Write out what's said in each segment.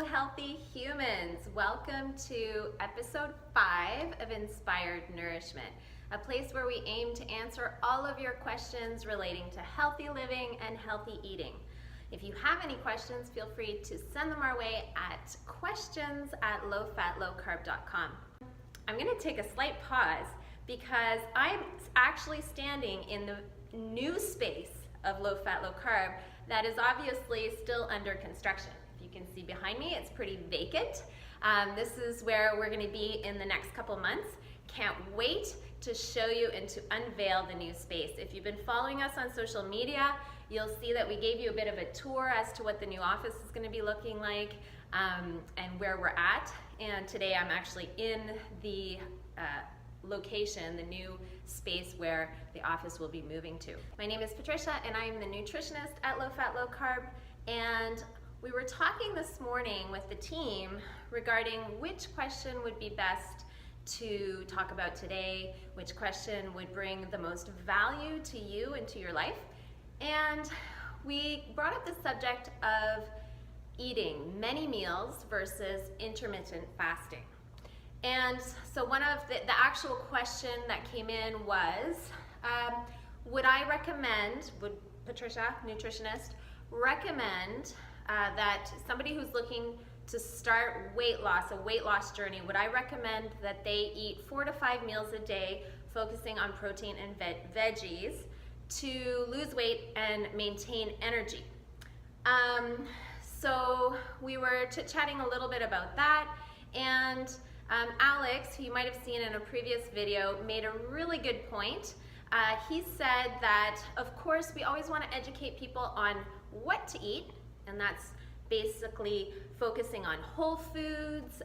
healthy humans. Welcome to episode 5 of Inspired Nourishment, a place where we aim to answer all of your questions relating to healthy living and healthy eating. If you have any questions, feel free to send them our way at questions@lowfatlowcarb.com. I'm going to take a slight pause because I'm actually standing in the new space of low fat, low carb that is obviously still under construction. If you can see behind me, it's pretty vacant. This is where we're going to be in the next couple months. Can't wait to show you and to unveil the new space. If you've been following us on social media, you'll see that we gave you a bit of a tour as to what the new office is going to be looking like and where we're at. And today I'm actually in the location, the new space where the office will be moving to. My name is Patricia and I'm the nutritionist at Low Fat, Low Carb, and we were talking this morning with the team regarding which question would be best to talk about today, which question would bring the most value to you and to your life. And we brought up the subject of eating many meals versus intermittent fasting. And so one of the actual question that came in was, would Patricia, nutritionist, recommend that somebody who's looking to start weight loss, a weight loss journey, would I recommend that they eat 4 to 5 meals a day, focusing on protein and veggies to lose weight and maintain energy? So we were chit-chatting a little bit about that, and Alex, who you might have seen in a previous video, made a really good point. He said that, of course, we always want to educate people on what to eat, and that's basically focusing on whole foods,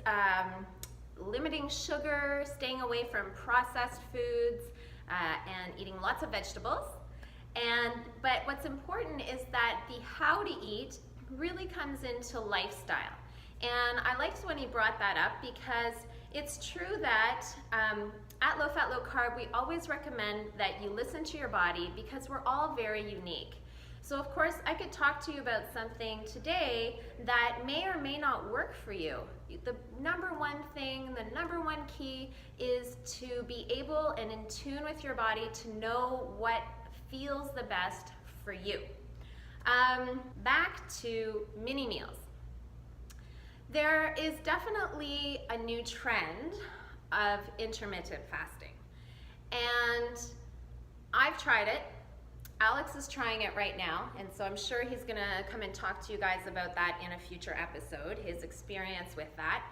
limiting sugar, staying away from processed foods, and eating lots of vegetables. But what's important is that the how to eat really comes into lifestyle. And I liked when he brought that up because it's true that at Low Fat, Low Carb, we always recommend that you listen to your body because we're all very unique. So of course, I could talk to you about something today that may or may not work for you. The number one thing, the number one key is to be able and in tune with your body to know what feels the best for you. Back to mini meals. There is definitely a new trend of intermittent fasting, and I've tried it. Alex is trying it right now, and so I'm sure he's gonna come and talk to you guys about that in a future episode, his experience with that.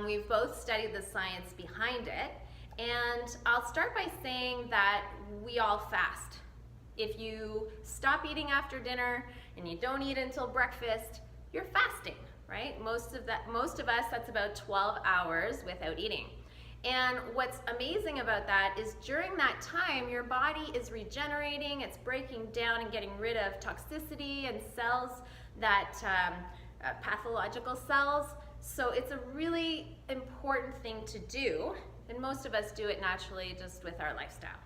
We've both studied the science behind it, and I'll start by saying that we all fast. If you stop eating after dinner and you don't eat until breakfast, you're fasting, right? Most of us, that's about 12 hours without eating. And what's amazing about that is during that time, your body is regenerating, it's breaking down and getting rid of toxicity and cells that, pathological cells. So it's a really important thing to do, and most of us do it naturally just with our lifestyle.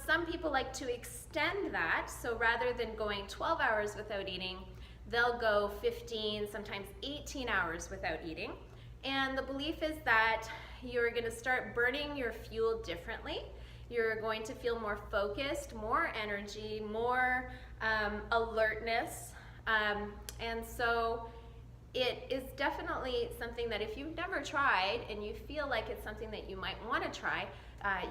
Some people like to extend that, so rather than going 12 hours without eating, they'll go 15, sometimes 18 hours without eating. And the belief is that you're going to start burning your fuel differently. You're going to feel more focused, more energy, more alertness. And so it is definitely something that if you've never tried and you feel like it's something that you might want to try,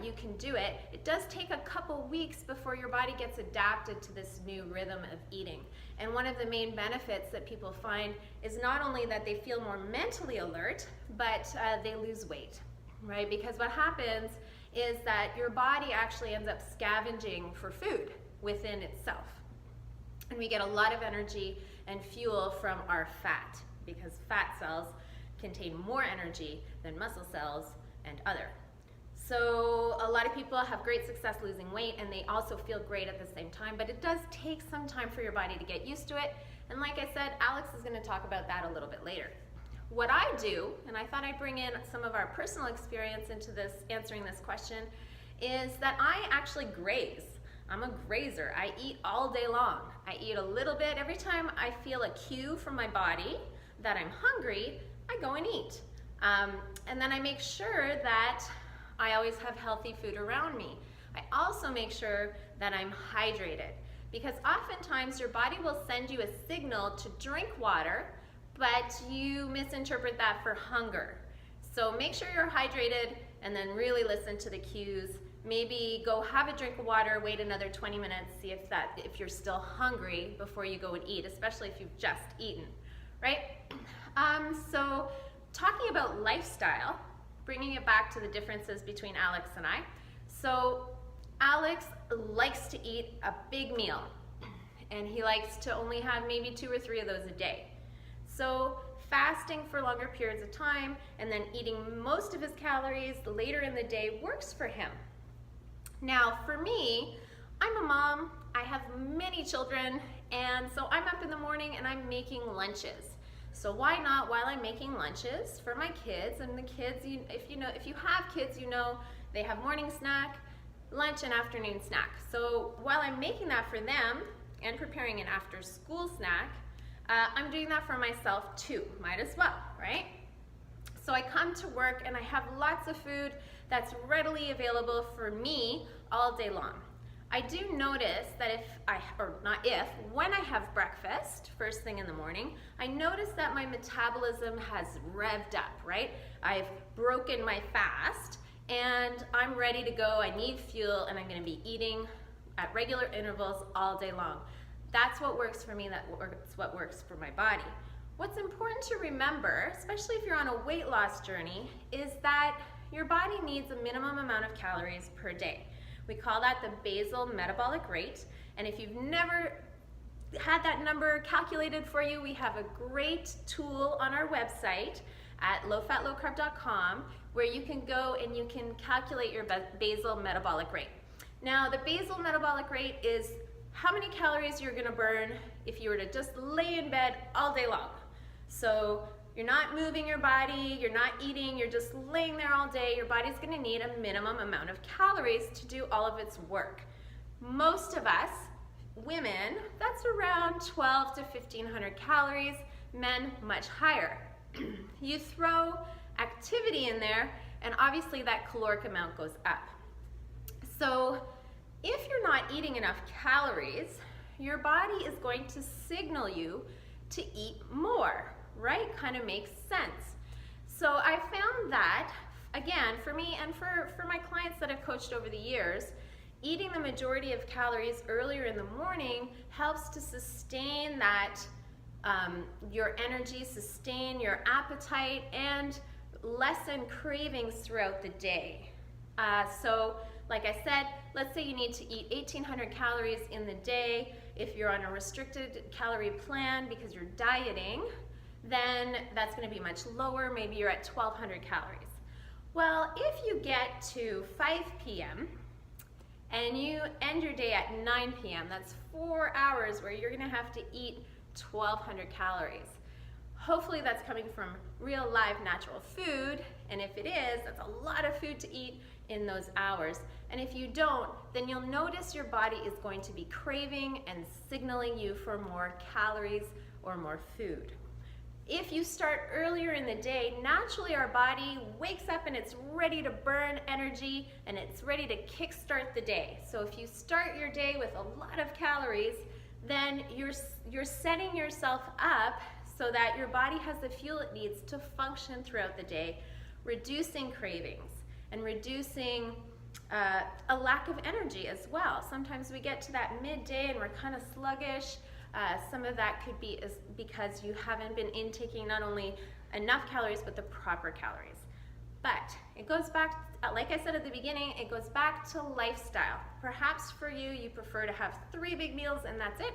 you can do it. It does take a couple weeks before your body gets adapted to this new rhythm of eating. And one of the main benefits that people find is not only that they feel more mentally alert, but they lose weight, right? Because what happens is that your body actually ends up scavenging for food within itself. And we get a lot of energy and fuel from our fat, because fat cells contain more energy than muscle cells and other. So a lot of people have great success losing weight, and they also feel great at the same time, but it does take some time for your body to get used to it. And like I said, Alex is going to talk about that a little bit later. What I do, and I thought I'd bring in some of our personal experience into this, answering this question, is that I actually graze. I'm a grazer. I eat all day long. I eat a little bit every time I feel a cue from my body that I'm hungry, I go and eat. And then I make sure that I always have healthy food around me. I also make sure that I'm hydrated, because oftentimes your body will send you a signal to drink water, but you misinterpret that for hunger. So make sure you're hydrated and then really listen to the cues. Maybe go have a drink of water, wait another 20 minutes, see if you're still hungry before you go and eat, especially if you've just eaten, right? So talking about lifestyle, bringing it back to the differences between Alex and I. So Alex likes to eat a big meal, and he likes to only have maybe 2 or 3 of those a day. So fasting for longer periods of time and then eating most of his calories later in the day works for him. Now for me, I'm a mom, I have many children, and so I'm up in the morning and I'm making lunches. So why not, while I'm making lunches for my kids, and the kids, if you have kids, you know they have morning snack, lunch, and afternoon snack. So while I'm making that for them and preparing an after school snack, I'm doing that for myself too, might as well, right? So I come to work and I have lots of food that's readily available for me all day long. I do notice that when I have breakfast first thing in the morning, I notice that my metabolism has revved up, right? I've broken my fast and I'm ready to go. I need fuel and I'm gonna be eating at regular intervals all day long. That's what works for me, that's what works for my body. What's important to remember, especially if you're on a weight loss journey, is that your body needs a minimum amount of calories per day. We call that the basal metabolic rate, and if you've never had that number calculated for you, we have a great tool on our website at lowfatlowcarb.com where you can go and you can calculate your basal metabolic rate. Now, the basal metabolic rate is how many calories you're gonna burn if you were to just lay in bed all day long. So you're not moving your body, you're not eating, you're just laying there all day. Your body's gonna need a minimum amount of calories to do all of its work. Most of us, women, that's around 12 to 1500 calories, men much higher. You throw activity in there and obviously that caloric amount goes up. So if you're not eating enough calories, your body is going to signal you to eat more, right? Kind of makes sense. So I found that, again, for me and for my clients that I've coached over the years, eating the majority of calories earlier in the morning helps to sustain that, your energy, sustain your appetite, and lessen cravings throughout the day. So like I said, let's say you need to eat 1800 calories in the day. If you're on a restricted calorie plan because you're dieting, then that's gonna be much lower. Maybe you're at 1200 calories. Well, if you get to 5 p.m. and you end your day at 9 p.m., that's 4 hours where you're gonna have to eat 1200 calories. Hopefully that's coming from real, live, natural food, and if it is, that's a lot of food to eat in those hours. And if you don't, then you'll notice your body is going to be craving and signaling you for more calories or more food. If you start earlier in the day, naturally our body wakes up and it's ready to burn energy and it's ready to kickstart the day. So if you start your day with a lot of calories, then you're setting yourself up so that your body has the fuel it needs to function throughout the day, reducing cravings and reducing a lack of energy as well. Sometimes we get to that midday and we're kind of sluggish. Some of that could be because you haven't been intaking not only enough calories but the proper calories. But it goes back, like I said at the beginning, it goes back to lifestyle. Perhaps for you, you prefer to have 3 big meals and that's it.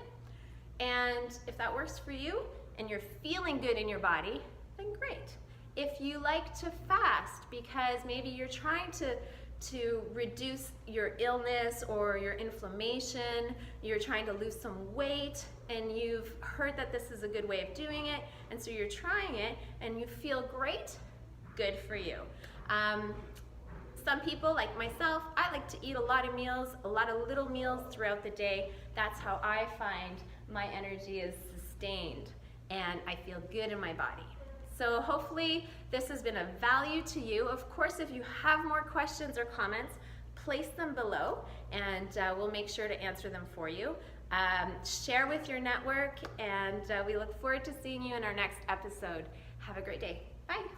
And if that works for you and you're feeling good in your body, then great. If you like to fast because maybe you're trying to reduce your illness or your inflammation, you're trying to lose some weight, and you've heard that this is a good way of doing it, and so you're trying it and you feel great, good for you. Some people, like myself, I like to eat a lot of meals, a lot of little meals throughout the day. That's how I find my energy is sustained. and I feel good in my body. So hopefully this has been of value to you. Of course, if you have more questions or comments, place them below, and we'll make sure to answer them for you. Share with your network, and we look forward to seeing you in our next episode. Have a great day. Bye.